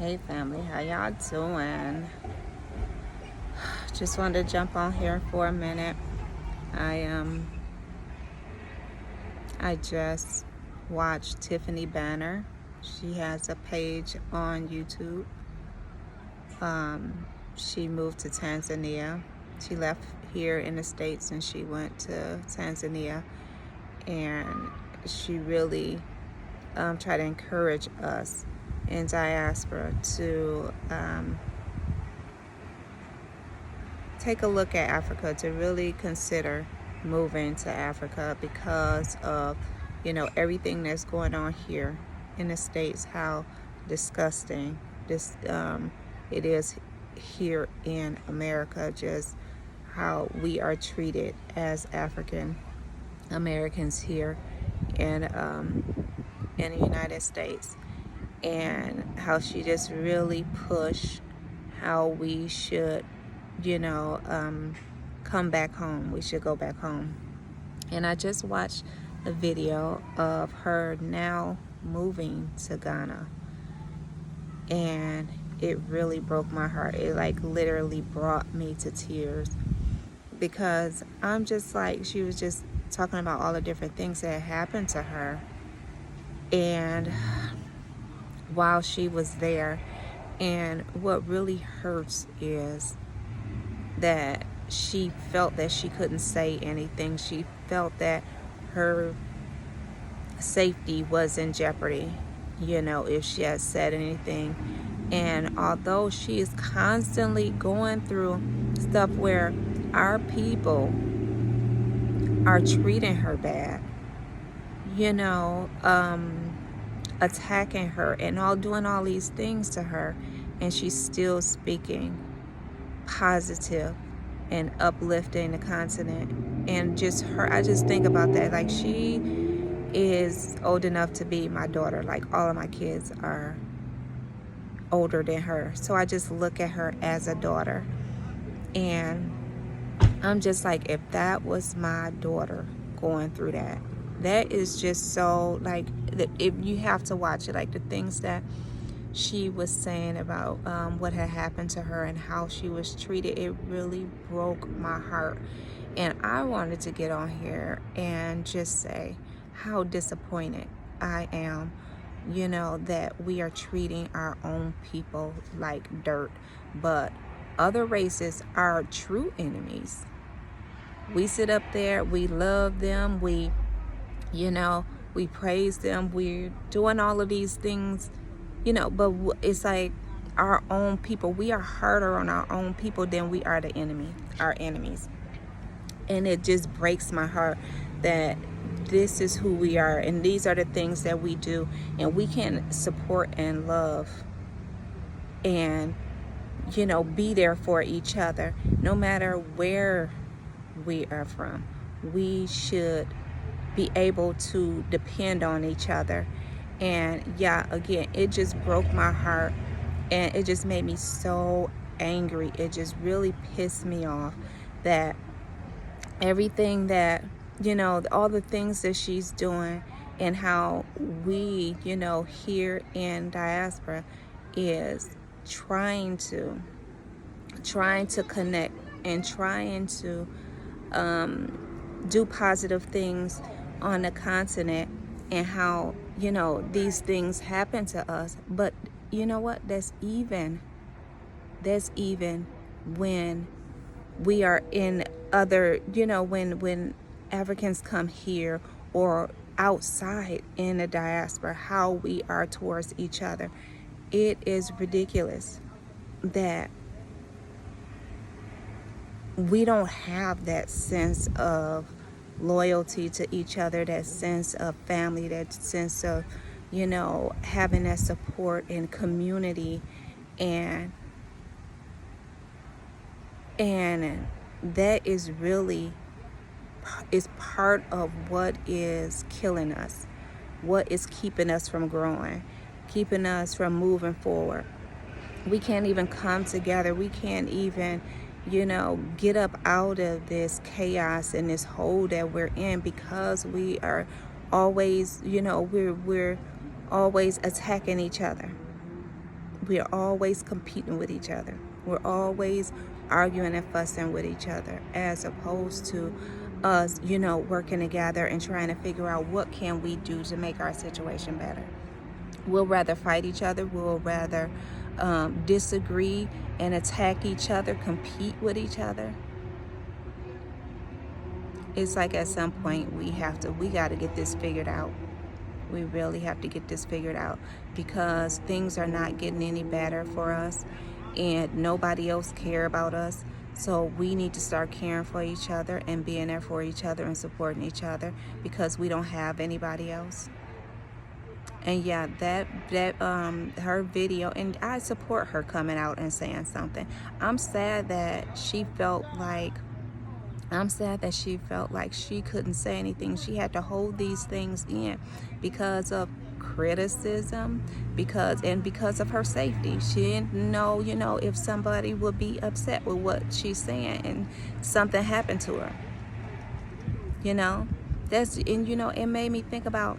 Hey family, how y'all doing? Just wanted to jump on here for a minute. I just watched Tiffany Banner. She has a page on YouTube. She moved to Tanzania. She left here in the States and she went to Tanzania, and she really tried to encourage us in diaspora to take a look at Africa, to really consider moving to Africa because of, everything that's going on here in the States, how disgusting it is here in America, just how we are treated as African Americans here in the United States, and how she just really pushed how we should, come back home. We should go back home. And I just watched a video of her now moving to Ghana, and it really broke my heart. It literally brought me to tears, because I'm just like, she was just talking about all the different things that happened to her, and while she was there. And what really hurts is that she felt that she couldn't say anything. She felt that her safety was in jeopardy, if she had said anything. And although she is constantly going through stuff where our people are treating her bad, attacking her and doing all these things to her, and she's still speaking positive and uplifting the continent. And just her, I just think about that, like, she is old enough to be my daughter. Like, all of my kids are older than her, so I just look at her as a daughter, and I'm just like, if that was my daughter going through that, that is just so, like, if you have to watch it, like the things that she was saying about what had happened to her and how she was treated, it really broke my heart. And I wanted to get on here and just say how disappointed I am, that we are treating our own people like dirt, but other races are true enemies. We sit up there, we love them, we praise them, we're doing all of these things, but it's like our own people, we are harder on our own people than we are our enemies. And it just breaks my heart that this is who we are, and these are the things that we do, and we can support and love and be there for each other no matter where we are from. We should be able to depend on each other. And yeah, again, it just broke my heart, and it just made me so angry. It just really pissed me off that everything that, all the things that she's doing, and how we, here in diaspora, is trying to connect and trying to do positive things on the continent, and how, these things happen to us. But you know what? That's even when we are in other, when Africans come here or outside in the diaspora, how we are towards each other. It is ridiculous that we don't have that sense of loyalty to each other, that sense of family, that sense of, having that support and community, and that is really is part of what is killing us, what is keeping us from growing, keeping us from moving forward. We can't even come together. We can't even, get up out of this chaos and this hole that we're in, because we are always, we're always attacking each other. We are always competing with each other. We're always arguing and fussing with each other, as opposed to us, working together and trying to figure out what can we do to make our situation better. We'll rather fight each other. We'll rather disagree and attack each other, compete with each other. It's like at some point we got to get this figured out. We really have to get this figured out, because things are not getting any better for us and nobody else care about us. So we need to start caring for each other and being there for each other and supporting each other, because we don't have anybody else. And yeah, that her video, and I support her coming out and saying something. I'm sad that she felt like she couldn't say anything. She had to hold these things in because of criticism, because of her safety. She didn't know, if somebody would be upset with what she's saying and something happened to her. It made me think about,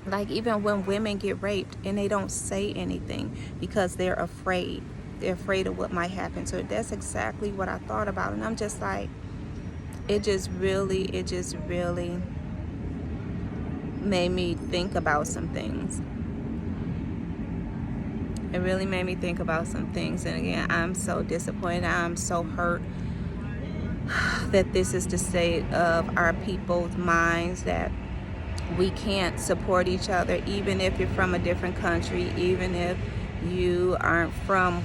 like, even when women get raped and they don't say anything because they're afraid. They're afraid of what might happen to her. That's exactly what I thought about. And I'm just like, it just really made me think about some things. It really made me think about some things. And again, I'm so disappointed. I'm so hurt that this is the state of our people's minds, that we can't support each other, even if you're from a different country, even if you aren't from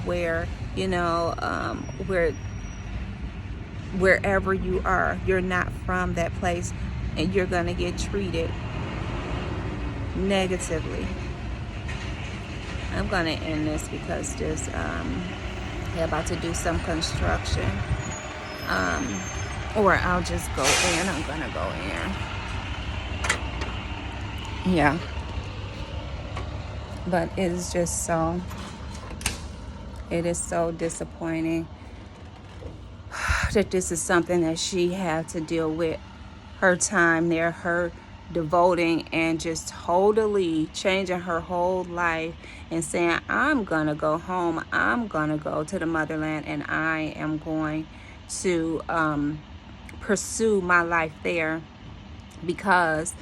wherever you are, you're not from that place, and you're gonna get treated negatively. I'm gonna end this because they're about to do some construction, or I'll just go in. I'm gonna go in. Yeah, but it is so disappointing that this is something that she had to deal with. Her time there, her devoting and just totally changing her whole life and saying, I'm gonna go home, I'm gonna go to the motherland, and I am going to pursue my life there, because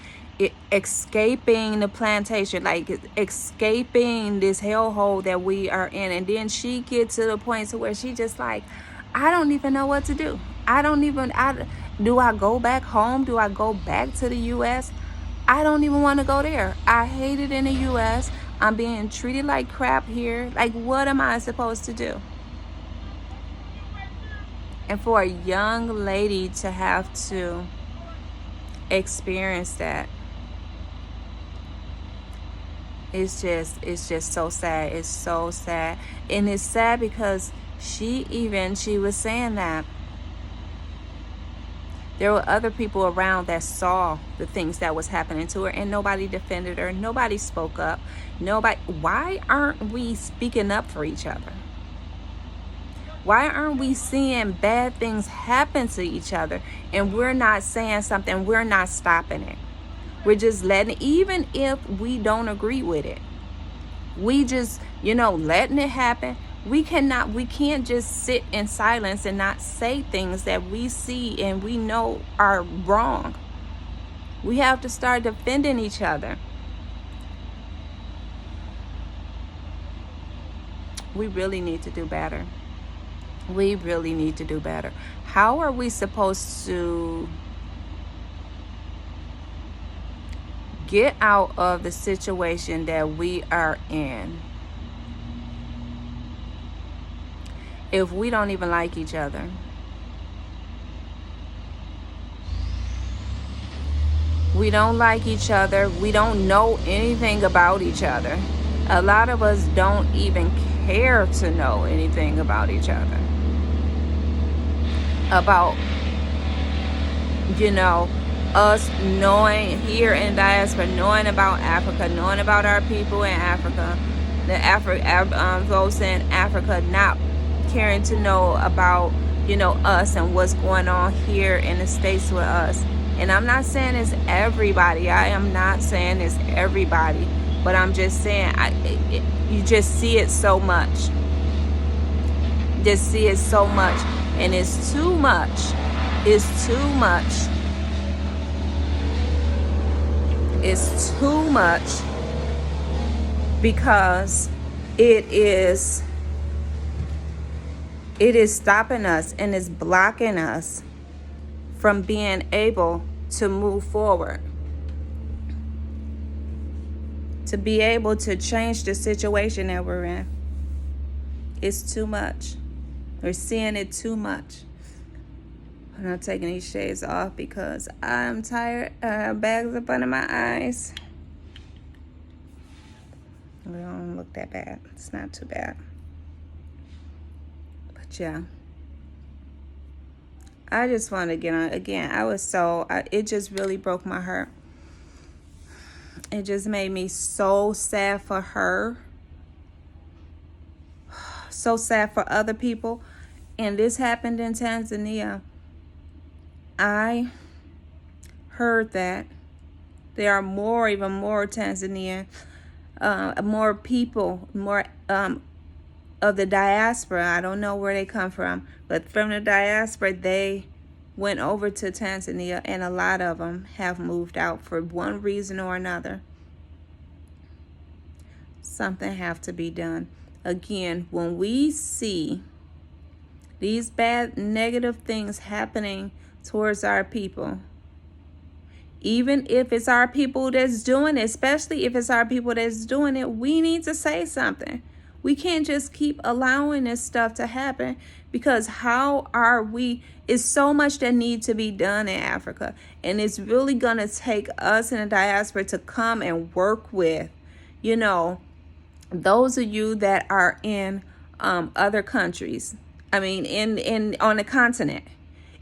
escaping the plantation, like escaping this hellhole that we are in. And then she gets to the point to where she just like, I don't even know what to do. Do I go back home? Do I go back to the U.S.? I don't even want to go there. I hate it in the U.S. I'm being treated like crap here. Like, what am I supposed to do? And for a young lady to have to experience that, it's just so sad. It's so sad. And it's sad because she was saying that there were other people around that saw the things that was happening to her, and nobody defended her. Nobody spoke up. Why aren't we speaking up for each other? Why aren't we seeing bad things happen to each other and we're not saying something? We're not stopping it. We're just letting it, even if we don't agree with it. We just, letting it happen. We can't just sit in silence and not say things that we see and we know are wrong. We have to start defending each other. We really need to do better. We really need to do better. How are we supposed to get out of the situation that we are in if we don't even like each other? We don't like each other. We don't know anything about each other. A lot of us don't even care to know anything about each other. About, us knowing here in diaspora, knowing about Africa, knowing about our people in Africa, those in Africa not caring to know about, us and what's going on here in the States with us. And I'm not saying it's everybody. I am not saying it's everybody. But I'm just saying, you just see it so much. Just see it so much. And it's too much. It's too much. It's too much because it is stopping us and it's blocking us from being able to move forward, to be able to change the situation that we're in. It's too much. We're seeing it too much. I'm not taking these shades off because I'm tired. Bags up under my eyes. It don't look that bad. It's not too bad. But yeah. I just want to get on again. It just really broke my heart. It just made me so sad for her. So sad for other people. And this happened in Tanzania. I heard that there are even more Tanzanian, more people, more of the diaspora. I don't know where they come from, but from the diaspora, they went over to Tanzania, and a lot of them have moved out for one reason or another. Something have to be done. Again, when we see these bad, negative things happening towards our people, even if it's our people that's doing it, especially if it's our people that's doing it, we need to say something. We can't just keep allowing this stuff to happen, because it's so much that needs to be done in Africa. And it's really going to take us in the diaspora to come and work with, those of you that are in other countries. I mean, on the continent.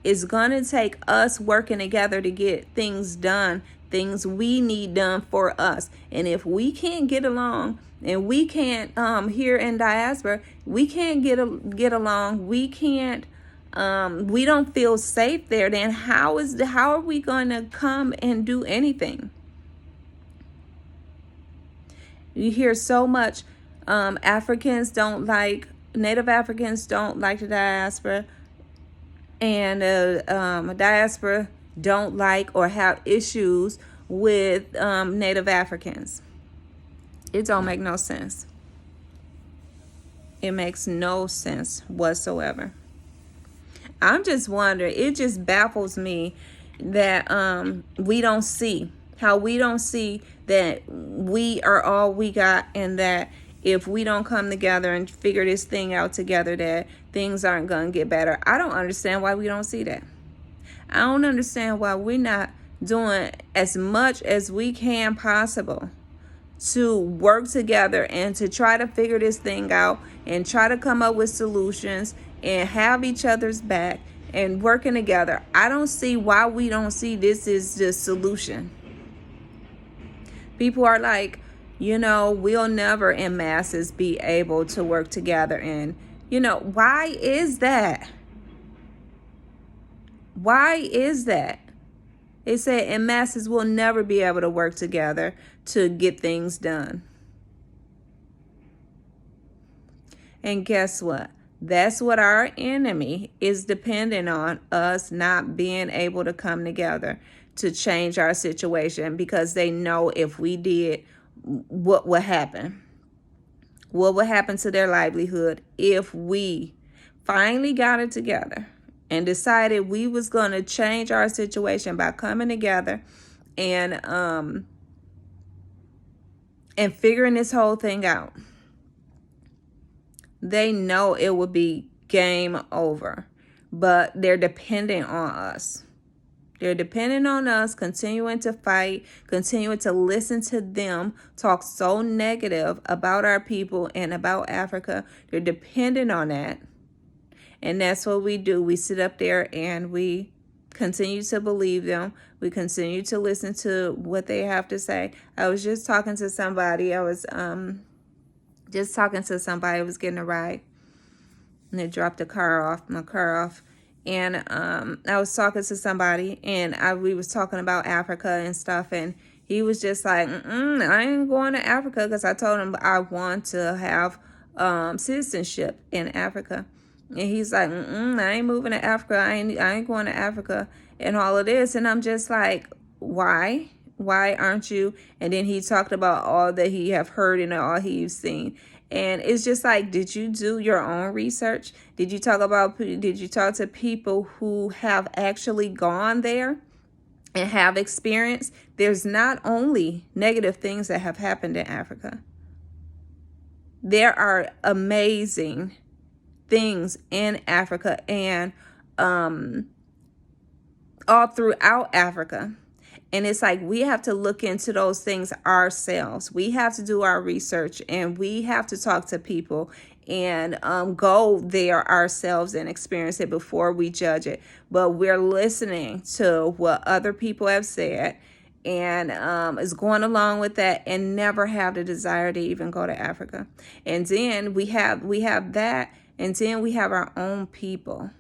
It's going to take us working together to get things done, things we need done for us. And if we can't get along, and we can't, here in diaspora, we can't get along, we can't, we don't feel safe there, then how are we going to come and do anything? You hear so much, Native Africans don't like the diaspora, and diaspora don't like or have issues with Native Africans. It don't make no sense. It makes no sense whatsoever. I'm just wondering, it just baffles me that we don't see that we are all we got, and that if we don't come together and figure this thing out together, that things aren't going to get better. I don't understand why we don't see that. I don't understand why we're not doing as much as we can possible to work together and to try to figure this thing out and try to come up with solutions and have each other's back and working together. I don't see why we don't see this is the solution. People are like, we'll never in masses be able to work together. And, why is that? Why is that? They say in masses we'll never be able to work together to get things done. And guess what? That's what our enemy is dependent on, us not being able to come together to change our situation, because they know if we did, what would happen? What would happen to their livelihood if we finally got it together and decided we was going to change our situation by coming together and figuring this whole thing out? They know it would be game over, but they're dependent on us. They're dependent on us continuing to fight, continuing to listen to them talk so negative about our people and about Africa. They're dependent on that. And that's what we do. We sit up there and we continue to believe them. We continue to listen to what they have to say. I was just talking to somebody. I was getting a ride, and they dropped my car off. And I was talking to somebody, and we was talking about Africa and stuff, and He was just like, I ain't going to Africa, because I told him I want to have citizenship in Africa. And he's like, I ain't moving to Africa. I ain't going to Africa and all of this. And I'm just like, why? Why aren't you? And then he talked about all that he have heard and all he's seen. And it's just like, did you do your own research? Did you talk to people who have actually gone there and have experience? There's not only negative things that have happened in Africa. There are amazing things in Africa and all throughout Africa. And it's like, we have to look into those things ourselves. We have to do our research, and we have to talk to people and go there ourselves and experience it before we judge it. But we're listening to what other people have said, and is going along with that, and never have the desire to even go to Africa. And then we have that, and then we have our own people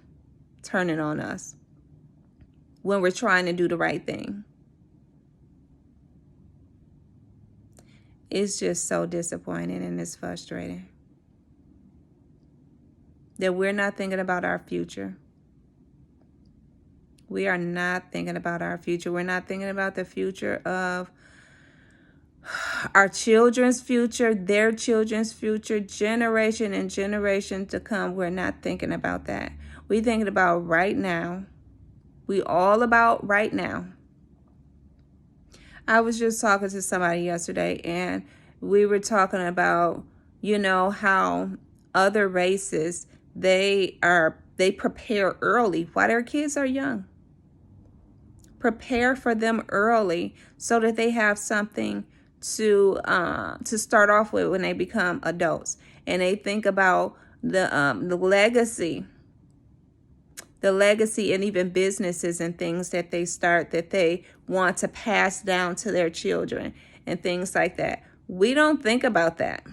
turning on us when we're trying to do the right thing. It's just so disappointing, and it's frustrating that we're not thinking about our future. We are not thinking about our future. We're not thinking about the future of our children's future, their children's future, generation and generation to come. We're not thinking about that. We're thinking about right now. We all about right now. I was just talking to somebody yesterday, and we were talking about, how other races, they prepare early while their kids are young. Prepare for them early so that they have something to start off with when they become adults. And they think about the legacy and even businesses and things that they start, that they want to pass down to their children and things like that. We don't think about that.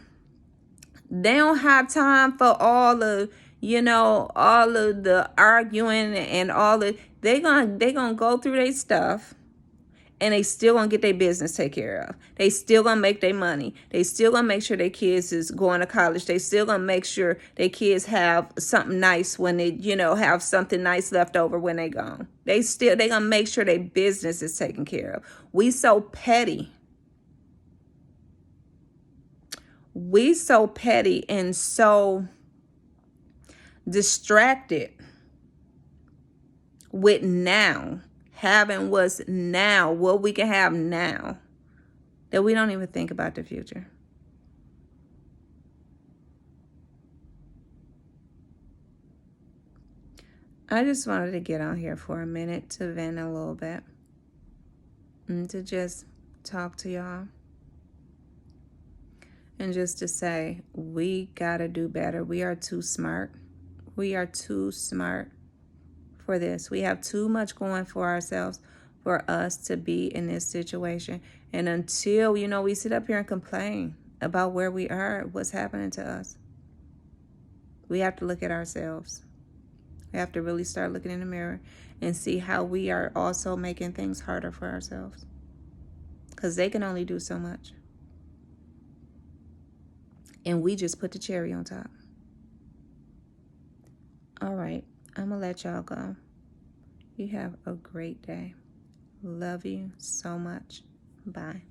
They don't have time for all of the arguing and all the, they gonna go through their stuff, and they still gonna get their business taken care of. They still gonna make their money. They still gonna make sure their kids is going to college. They still gonna make sure their kids have something nice when they, have something nice left over when they gone. They gonna make sure their business is taken care of. We so petty. We so petty and so distracted with now, having what's now, what we can have now, that we don't even think about the future. I just wanted to get on here for a minute to vent a little bit and to just talk to y'all. And just to say, we gotta do better. We are too smart. We are too smart for this. We have too much going for ourselves for us to be in this situation. And until, we sit up here and complain about where we are, what's happening to us, we have to look at ourselves. We have to really start looking in the mirror and see how we are also making things harder for ourselves. Because they can only do so much. And we just put the cherry on top. All right, I'm going to let y'all go. You have a great day. Love you so much. Bye.